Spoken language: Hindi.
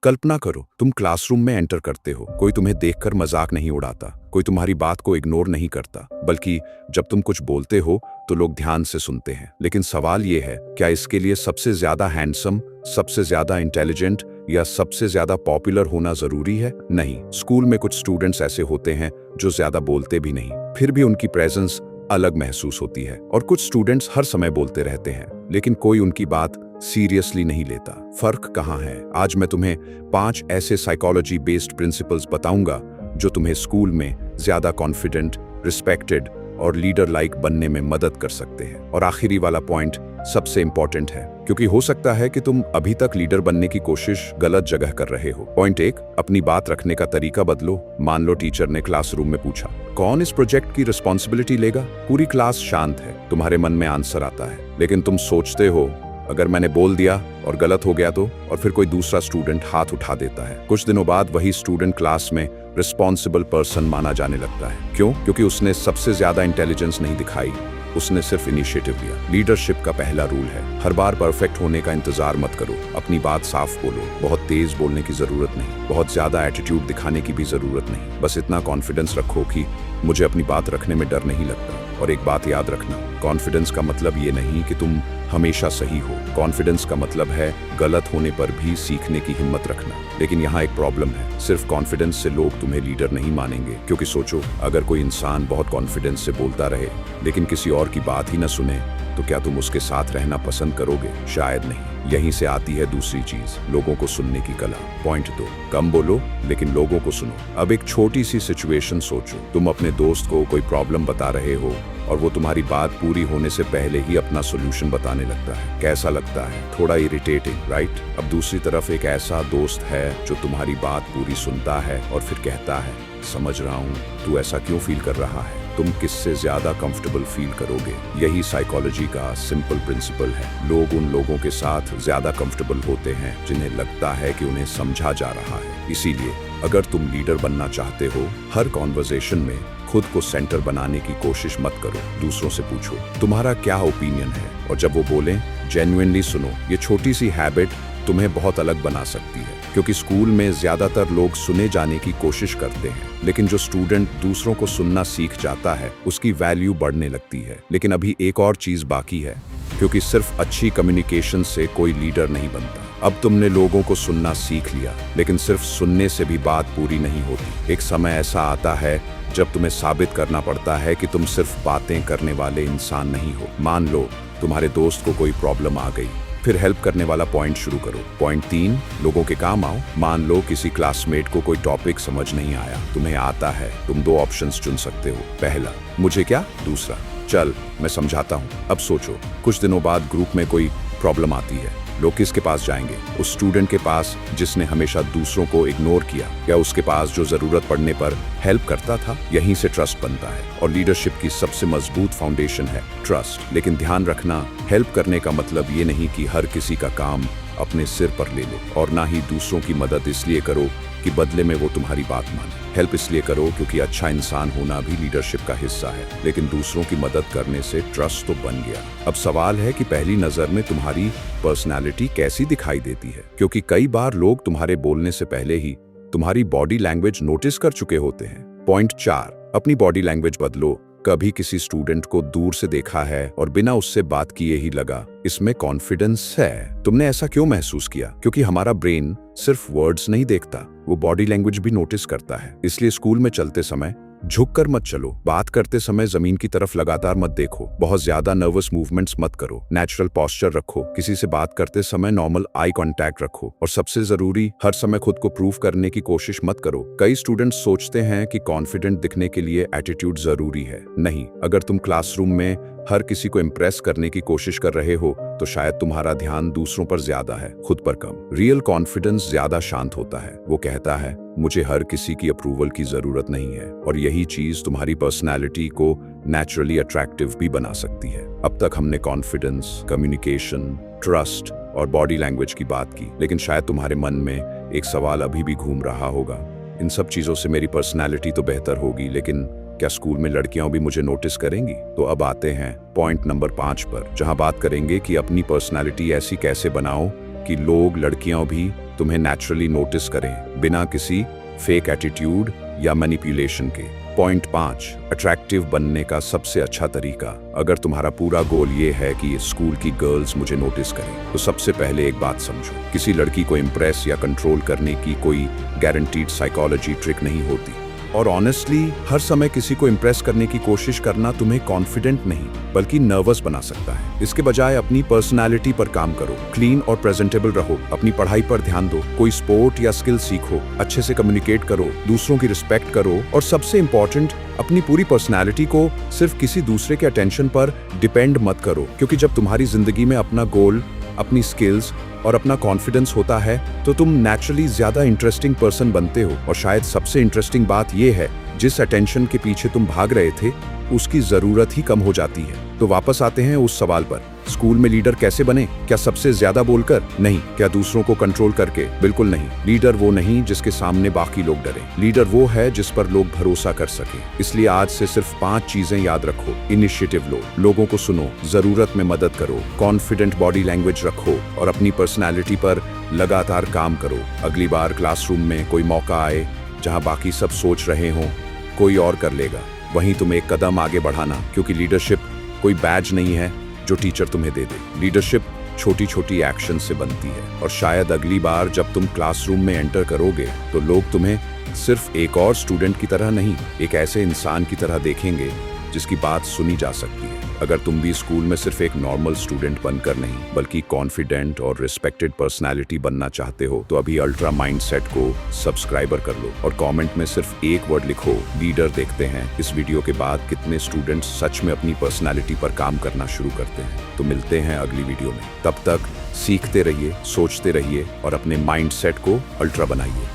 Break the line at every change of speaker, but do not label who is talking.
कल्पना करो, तुम क्लासरूम में एंटर करते हो, कोई तुम्हें देखकर मजाक नहीं उड़ाता, कोई तुम्हारी बात को इग्नोर नहीं करता, बल्कि जब तुम कुछ बोलते हो तो लोग ध्यान से सुनते हैं। लेकिन सवाल ये है, क्या इसके लिए सबसे ज्यादा हैंडसम, सबसे ज्यादा इंटेलिजेंट या सबसे ज्यादा पॉपुलर होना जरूरी है? नहीं। स्कूल में कुछ स्टूडेंट्स ऐसे होते हैं जो ज्यादा बोलते भी नहीं, फिर भी उनकी प्रेजेंस अलग महसूस होती है। और कुछ स्टूडेंट्स हर समय बोलते रहते हैं, लेकिन कोई उनकी बात सीरियसली नहीं लेता। फर्क कहाँ है? आज मैं तुम्हें 5 ऐसे साइकोलॉजी बेस्ड प्रिंसिपल्स बताऊंगा जो तुम्हें स्कूल में ज्यादा कॉन्फिडेंट, रिस्पेक्टेड और लीडर लाइक बनने में मदद कर सकते हैं। और आखिरी वाला पॉइंट सबसे इंपॉर्टेंट है, क्योंकि हो सकता है कि तुम अभी तक लीडर बनने की कोशिश गलत जगह कर रहे हो। पॉइंट 1, अपनी बात रखने का तरीका बदलो। मान लो टीचर ने क्लासरूम में पूछा, कौन इस प्रोजेक्ट की रिस्पॉन्सिबिलिटी लेगा? पूरी क्लास शांत है, तुम्हारे मन में आंसर आता है, लेकिन तुम सोचते हो, अगर मैंने बोल दिया और गलत हो गया तो? और फिर कोई दूसरा स्टूडेंट हाथ उठा देता है। कुछ दिनों बाद वही स्टूडेंट क्लास में रिस्पॉन्सिबल पर्सन माना जाने लगता है। क्यों? क्योंकि उसने सबसे ज्यादा इंटेलिजेंस नहीं दिखाई, उसने सिर्फ इनिशिएटिव लिया। लीडरशिप का पहला रूल है, हर बार परफेक्ट होने का इंतजार मत करो। अपनी बात साफ बोलो। बहुत तेज बोलने की जरूरत नहीं, बहुत ज्यादा एटीट्यूड दिखाने की भी जरूरत नहीं। बस इतना कॉन्फिडेंस रखो कि मुझे अपनी बात रखने में डर नहीं लगता। और एक बात याद रखना, कॉन्फिडेंस का मतलब ये नहीं कि तुम हमेशा सही हो। कॉन्फिडेंस का मतलब है गलत होने पर भी सीखने की हिम्मत रखना। लेकिन यहाँ एक प्रॉब्लम है, सिर्फ कॉन्फिडेंस से लोग तुम्हें लीडर नहीं मानेंगे। क्योंकि सोचो, अगर कोई इंसान बहुत कॉन्फिडेंस से बोलता रहे लेकिन किसी और की बात ही न सुने, तो क्या तुम उसके साथ रहना पसंद करोगे? शायद नहीं। यहीं से आती है दूसरी चीज, लोगों को सुनने की कला। पॉइंट 2, कम बोलो लेकिन लोगों को सुनो। अब एक छोटी सी सिचुएशन सोचो, तुम अपने दोस्त को कोई प्रॉब्लम बता रहे हो और वो तुम्हारी बात पूरी होने से पहले ही अपना सोल्यूशन बताने लगता है। कैसा लगता है? थोड़ा इरिटेटिंग, राइट? अब दूसरी तरफ एक ऐसा दोस्त है जो तुम्हारी बात पूरी सुनता है और फिर कहता है, समझ रहा हूँ, तू ऐसा क्यों फील कर रहा है। तुम किससे ज्यादा कंफर्टेबल फील करोगे? यही साइकोलॉजी का सिंपल प्रिंसिपल है। लोग उन लोगों के साथ ज्यादा कंफर्टेबल होते हैं जिन्हें लगता है कि उन्हें समझा जा रहा है। इसीलिए अगर तुम लीडर बनना चाहते हो, हर कॉन्वर्सेशन में खुद को सेंटर बनाने की कोशिश मत करो। दूसरों से पूछो, तुम्हारा क्या ओपिनियन है? और जब वो बोलें, जेन्युइनली सुनो। ये छोटी सी हैबिट तुम्हें बहुत अलग बना सकती है। क्योंकि स्कूल में ज्यादातर लोग सुने जाने की कोशिश करते हैं, लेकिन जो स्टूडेंट दूसरों को सुनना सीख जाता है, उसकी वैल्यू बढ़ने लगती है। लेकिन अभी एक और चीज बाकी है, क्योंकि सिर्फ अच्छी कम्युनिकेशन से कोई लीडर नहीं बनता। अब तुमने लोगों को सुनना सीख लिया, लेकिन सिर्फ सुनने से भी बात पूरी नहीं होती। एक समय ऐसा आता है जब तुम्हें साबित करना पड़ता है कि तुम सिर्फ बातें करने वाले इंसान नहीं हो। मान लो तुम्हारे दोस्त को कोई प्रॉब्लम आ गई, फिर हेल्प करने वाला पॉइंट शुरू करो। पॉइंट 3, लोगों के काम आओ। मान लो किसी क्लासमेट को कोई टॉपिक समझ नहीं आया, तुम्हें आता है, तुम 2 ऑप्शंस चुन सकते हो। पहला, मुझे क्या? दूसरा, चल मैं समझाता हूँ। अब सोचो, कुछ दिनों बाद ग्रुप में कोई प्रॉब्लम आती है, लोग किसके पास जाएंगे? उस स्टूडेंट के पास जिसने हमेशा दूसरों को इग्नोर किया, या उसके पास जो जरूरत पड़ने पर हेल्प करता था? यहीं से ट्रस्ट बनता है, और लीडरशिप की सबसे मजबूत फाउंडेशन है ट्रस्ट। लेकिन ध्यान रखना, हेल्प करने का मतलब ये नहीं कि हर किसी का काम अपने सिर पर ले लो, और ना ही दूसरों की मदद इसलिए करो कि बदले में वो तुम्हारी बात माने। हेल्प इसलिए करो क्योंकि अच्छा इंसान होना भी लीडरशिप का हिस्सा है, लेकिन दूसरों की मदद करने से ट्रस्ट तो बन गया। अब सवाल है कि पहली नजर में तुम्हारी पर्सनालिटी कैसी दिखाई देती है? क्योंकि कई बार लोग तुम्हारे बोलने से पहले ही तुम्हारी बॉडी लैंग्वेज नोटिस कर चुके होते हैं। पॉइंट 4, अपनी बॉडी लैंग्वेज बदलो। कभी किसी स्टूडेंट को दूर से देखा है और बिना उससे बात किए ही लगा, इसमें कॉन्फिडेंस है। तुमने ऐसा क्यों महसूस किया? क्योंकि हमारा ब्रेन सिर्फ वर्ड्स नहीं देखता, वो बॉडी लैंग्वेज भी नोटिस करता है। इसलिए स्कूल में चलते समय झुककर मत चलो, बात करते समय जमीन की तरफ लगातार मत देखो, बहुत ज्यादा नर्वस मूवमेंट्स मत करो, नेचुरल पोस्चर रखो, किसी से बात करते समय नॉर्मल आई कांटेक्ट रखो, और सबसे जरूरी, हर समय खुद को प्रूव करने की कोशिश मत करो। कई स्टूडेंट्स सोचते हैं कि कॉन्फिडेंट दिखने के लिए एटीट्यूड जरूरी है। नहीं, अगर तुम क्लासरूम में हर किसी को इम्प्रेस करने की कोशिश कर रहे हो तो शायद तुम्हारा ध्यान दूसरों पर ज्यादा है, खुद पर कम। रियल कॉन्फिडेंस ज्यादा शांत होता है, वो कहता है, मुझे हर किसी की अप्रूवल की जरूरत नहीं है। और यही चीज तुम्हारी पर्सनैलिटी को नेचुरली अट्रैक्टिव भी बना सकती है। अब तक हमने कॉन्फिडेंस, कम्युनिकेशन, ट्रस्ट और बॉडी लैंग्वेज की बात की, लेकिन शायद तुम्हारे मन में एक सवाल अभी भी घूम रहा होगा, इन सब चीजों से मेरी पर्सनैलिटी तो बेहतर होगी, लेकिन क्या स्कूल में लड़कियां भी मुझे नोटिस करेंगी? तो अब आते हैं पॉइंट नंबर 5 पर, जहां बात करेंगे कि अपनी पर्सनालिटी ऐसी कैसे बनाओ कि लोग, लड़कियां भी तुम्हें नेचुरली नोटिस करें बिना किसी फेक एटीट्यूड या मैनिपुलेशन के। पॉइंट 5, अट्रैक्टिव बनने का सबसे अच्छा तरीका। अगर तुम्हारा पूरा गोल ये है कि स्कूल की गर्ल्स मुझे नोटिस करें, तो सबसे पहले एक बात समझो, किसी लड़की को इम्प्रेस या कंट्रोल करने की कोई गारंटीड साइकोलॉजी ट्रिक नहीं होती। और ऑनेस्टली हर समय किसी को इम्प्रेस करने की कोशिश करना तुम्हें कॉन्फिडेंट नहीं बल्कि नर्वस बना सकता है। इसके बजाय अपनी पर्सनालिटी पर काम करो, क्लीन और प्रेजेंटेबल रहो, अपनी पढ़ाई पर ध्यान दो, कोई स्पोर्ट या स्किल सीखो, अच्छे से कम्युनिकेट करो, दूसरों की रिस्पेक्ट करो और सबसे इम्पोर्टेंट, अपनी पूरी पर्सनालिटी को सिर्फ किसी दूसरे के अटेंशन पर डिपेंड मत करो। क्योंकि जब तुम्हारी जिंदगी में अपना गोल, अपनी स्किल्स और अपना कॉन्फिडेंस होता है तो तुम नेचुरली ज्यादा इंटरेस्टिंग पर्सन बनते हो। और शायद सबसे इंटरेस्टिंग बात यह है, जिस अटेंशन के पीछे तुम भाग रहे थे उसकी जरूरत ही कम हो जाती है। तो वापस आते हैं उस सवाल पर, स्कूल में लीडर कैसे बने? क्या सबसे ज्यादा बोलकर? नहीं। क्या दूसरों को कंट्रोल करके? बिल्कुल नहीं। लीडर वो नहीं जिसके सामने बाकी लोग डरे, लीडर वो है जिस पर लोग भरोसा कर सके। इसलिए आज से सिर्फ 5 चीजें याद रखो। इनिशिएटिव लो, लोगों को सुनो, जरूरत में मदद करो, कॉन्फिडेंट बॉडी लैंग्वेज रखो और अपनी पर्सनैलिटी पर लगातार काम करो। अगली बार क्लासरूम में कोई मौका आए जहां बाकी सब सोच रहे हों कोई और कर लेगा, वहीं तुम एक कदम आगे बढ़ाना। क्योंकि लीडरशिप कोई बैज नहीं है जो टीचर तुम्हें दे दे। लीडरशिप छोटी छोटी एक्शन से बनती है। और शायद अगली बार जब तुम क्लासरूम में एंटर करोगे तो लोग तुम्हें सिर्फ एक और स्टूडेंट की तरह नहीं, एक ऐसे इंसान की तरह देखेंगे जिसकी बात सुनी जा सकती है। अगर तुम भी स्कूल में सिर्फ एक नॉर्मल स्टूडेंट बनकर नहीं बल्कि कॉन्फिडेंट और रिस्पेक्टेड पर्सनालिटी बनना चाहते हो तो अभी अल्ट्रा माइंडसेट को सब्सक्राइबर कर लो और कमेंट में सिर्फ एक वर्ड लिखो, लीडर। देखते हैं इस वीडियो के बाद कितने स्टूडेंट्स सच में अपनी पर्सनालिटी पर काम करना शुरू करते हैं। तो मिलते हैं अगली वीडियो में। तब तक सीखते रहिए, सोचते रहिए और अपने माइंडसेट को अल्ट्रा बनाइए।